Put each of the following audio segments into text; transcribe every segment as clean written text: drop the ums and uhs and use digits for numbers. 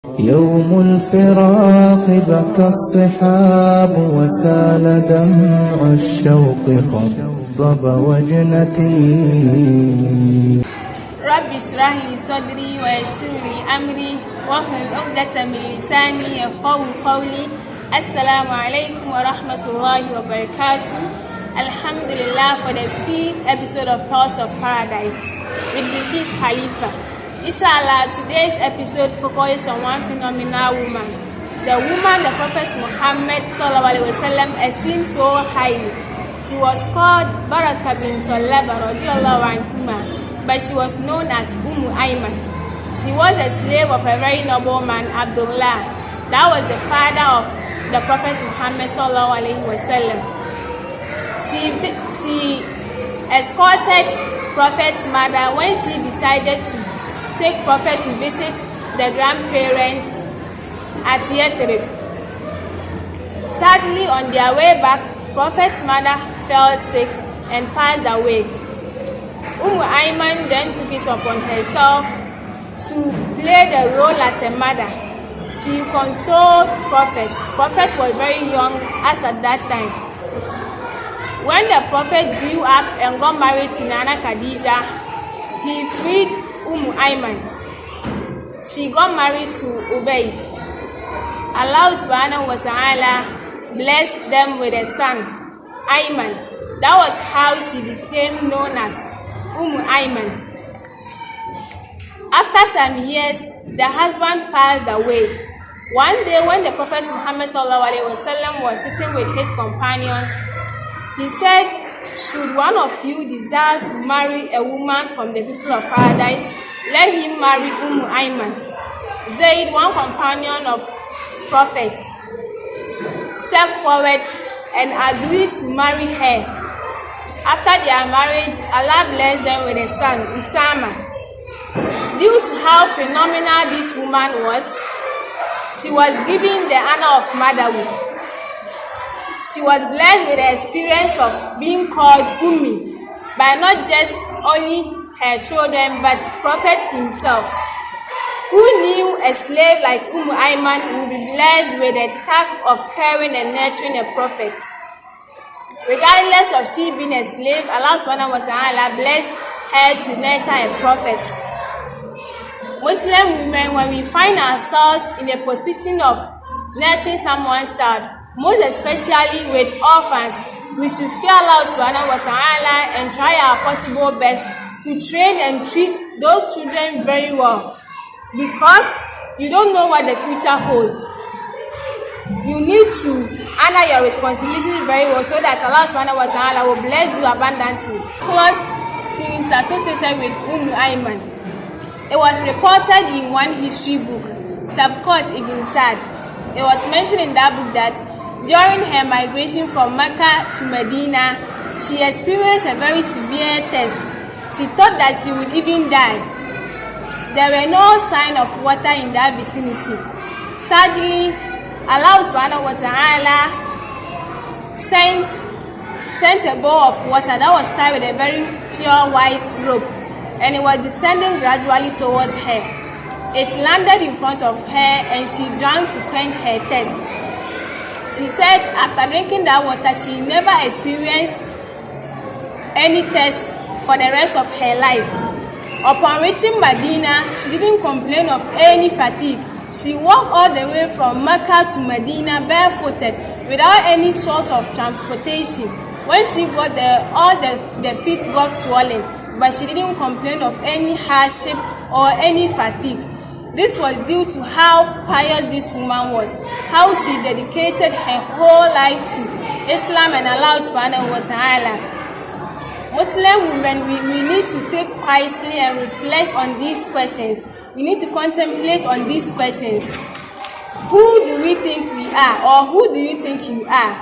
يوم الفراق بكى الصحاب وسال دمع الشوق خضب وجنتي. رب اشرح لي صدري ويسر لي أمري واحلل عقدة من لساني يفقهوا قولي. Assalamu alaikum wa rahmatullahi wa barakatuh. Alhamdulillah for the 5th episode of Thoughts of Paradise with Bilkis Khalifa. Inshallah, today's episode focuses on one phenomenal woman, the woman the Prophet Muhammad ﷺ esteemed so highly. She was called Baraka bint Laba radiyallahu anha, but she was known as Ayman. She was a slave of a very noble man, Abdullah. That was the father of the Prophet Muhammad ﷺ. She escorted Prophet's mother when she decided to take Prophet to visit the grandparents at Yathrib. Sadly, on their way back, Prophet's mother fell sick and passed away. Ayman then took it upon herself to play the role as a mother. She consoled Prophet. Prophet was very young as at that time. When the Prophet grew up and got married to Nana Khadija, he freed Ayman. She got married to Ubayd. Allah subhanahu wa ta'ala blessed them with a son, Ayman. That was how she became known as Ayman. After some years, the husband passed away. One day when the Prophet Muhammad ﷺ was sitting with his companions, he said, "Should one of you desire to marry a woman from the people of paradise, let him marry Ayman." Zayd, one companion of Prophet, stepped forward and agreed to marry her. After their marriage, Allah blessed them with a son, Usama. Due to how phenomenal this woman was, she was given the honor of motherhood. She was blessed with the experience of being called Ummi by not just only her children but Prophet himself. Who knew a slave like Ayman would be blessed with the task of caring and nurturing a prophet? Regardless of she being a slave, Allah subhanahu wa ta'ala blessed her to nurture a prophet. Muslim women, when we find ourselves in a position of nurturing someone's child, most especially with orphans, we should fear Allah subhanahu wa ta'ala and try our possible best to train and treat those children very well, because you don't know what the future holds. You need to honor your responsibilities very well so that Allah subhanahu wa ta'ala will bless you abundantly. Plus, since associated with Ayman, it was reported in one history book, Tabqat Ibn Sa'd. It was mentioned in that book that during her migration from Mecca to Medina, she experienced a very severe test. She thought that she would even die. There were no signs of water in that vicinity. Sadly, Allah subhanahu wa ta'ala sent a bowl of water that was tied with a very pure white rope, and it was descending gradually towards her. It landed in front of her and she drank to quench her thirst. She said after drinking that water, she never experienced any thirst for the rest of her life. Upon reaching Medina, she didn't complain of any fatigue. She walked all the way from Mecca to Medina barefooted without any source of transportation. When she got there, all the feet got swollen, but she didn't complain of any hardship or any fatigue. This was due to how pious this woman was, how she dedicated her whole life to Islam and Allah subhanahu wa ta'ala. Muslim women, we need to sit quietly and reflect on these questions. We need to contemplate on these questions. Who do we think we are, or who do you think you are?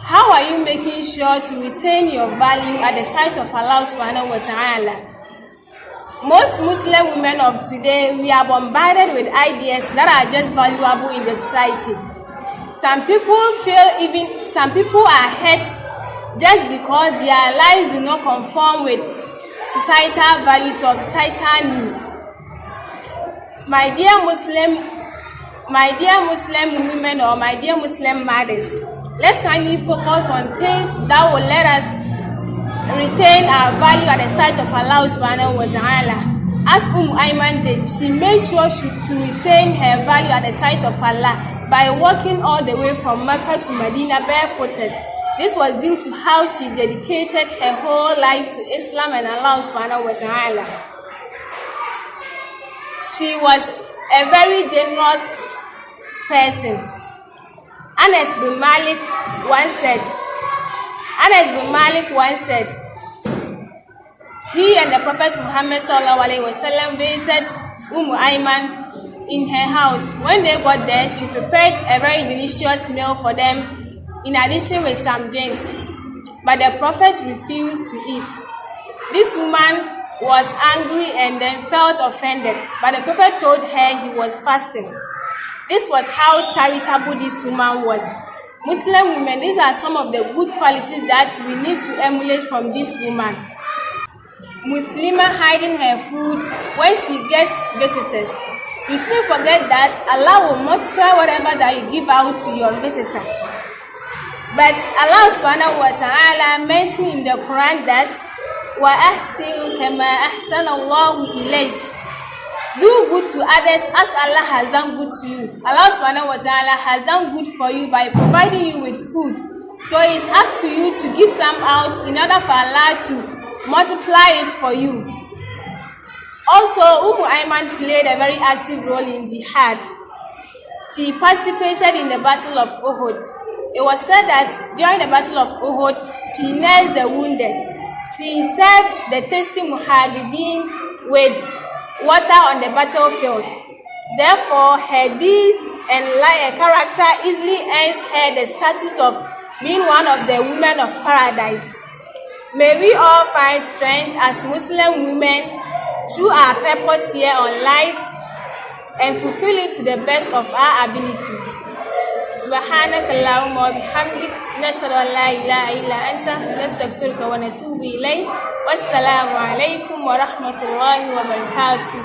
How are you making sure to retain your value at the sight of Allah subhanahu wa ta'ala? Most Muslim women of today, we are bombarded with ideas that are just valuable in the society. Some people are hurt just because their lives do not conform with societal values or societal needs. My dear Muslim my dear Muslim women or my dear Muslim mothers, let's kindly focus on things that will let us retain our value at the sight of Allah subhanahu wa ta'ala. As Ayman did, she made sure to retain her value at the sight of Allah by walking all the way from Mecca to Medina barefooted. This was due to how she dedicated her whole life to Islam and Allah subhanahu wa ta'ala. She was a very generous person. Anas bin Malik once said, he and the Prophet Muhammad sallallahu alaihi wasallam visited Ayman in her house. When they got there, she prepared a very delicious meal for them, in addition with some drinks. But the Prophet refused to eat. This woman was angry and then felt offended, but the Prophet told her he was fasting. This was how charitable this woman was. Muslim women, these are some of the good qualities that we need to emulate from this woman. Muslimah hiding her food when she gets visitors. You shouldn't forget that Allah will multiply whatever that you give out to your visitor. But Allah subhanahu wa ta'ala mentioned in the Quran that وَأَحْسِنْ كَمَا أَحْسَنَ اللَّهُ إِلَيْكَ. Do good to others as Allah has done good to you. Allah subhanahu wa ta'ala has done good for you by providing you with food. So it's up to you to give some out in order for Allah to multiply it for you. Also, Ayman played a very active role in jihad. She participated in the Battle of Uhud. It was said that during the Battle of Uhud, she nursed the wounded. She served the thirsty Mujahideen with water on the battlefield. Therefore, her deeds and character easily earns her the status of being one of the women of paradise. May we all find strength as Muslim women through our purpose here on life and fulfill it to the best of our ability. سبحانك اللهم وبحمدك نشهد أن لا إله إلا أنت نستغفرك ونتوب إليك والسلام عليكم ورحمة الله وبركاته.